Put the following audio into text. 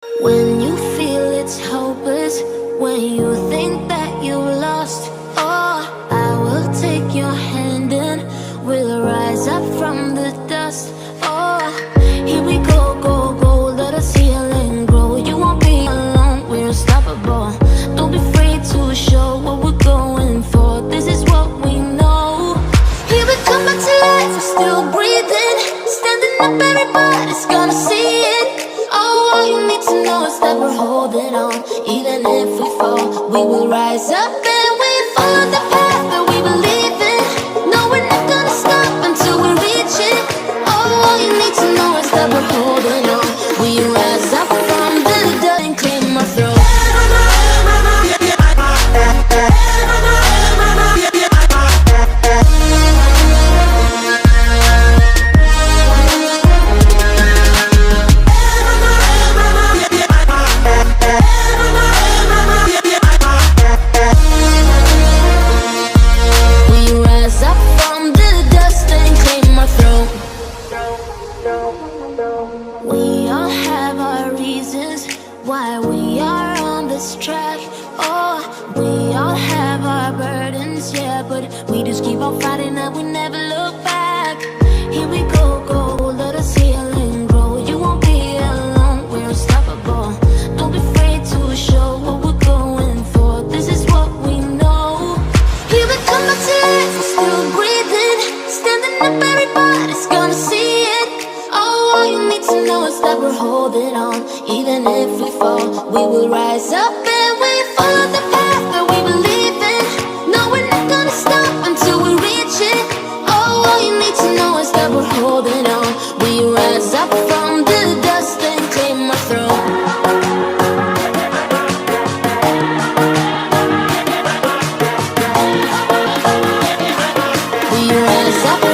When you feel it's hopeless, when you think that you lost, oh, I will take your hand and we'll rise up from the dust. Oh, here we go, go, go, let us heal and grow. You won't be alone, we're unstoppable. Don't be afraid to show what we're going for. This is what we know. Here we come back to life, we're still breathing. Standing up, everybody's gonna see it. Oh, all you need to know is that we're holding on. Even if we fall, we will rise up and we follow the path that we believe in. No, we're not gonna stop until we reach it. Oh, all you need to know is that we're holding on. We rise up from the dust and claim our throne. We all have our reasons why we are on this track. Oh, we all have our burdens, yeah, but we just keep on fighting and we never look back. Here we go, go, let us heal and grow. You won't be alone, we're unstoppable. Don't be afraid to show what we're going for. This is what we know. Here we come back to life, we're still breathing. Standing up, everybody's gonna see it. Oh, all you need to know is that we're holding on. Even if we fall, we will rise up and we follow the path that we believe in. No, we're not gonna stop until we reach it. Oh, all you need to know is that we're holding on. We rise up from the dust and claim our throne. We rise up.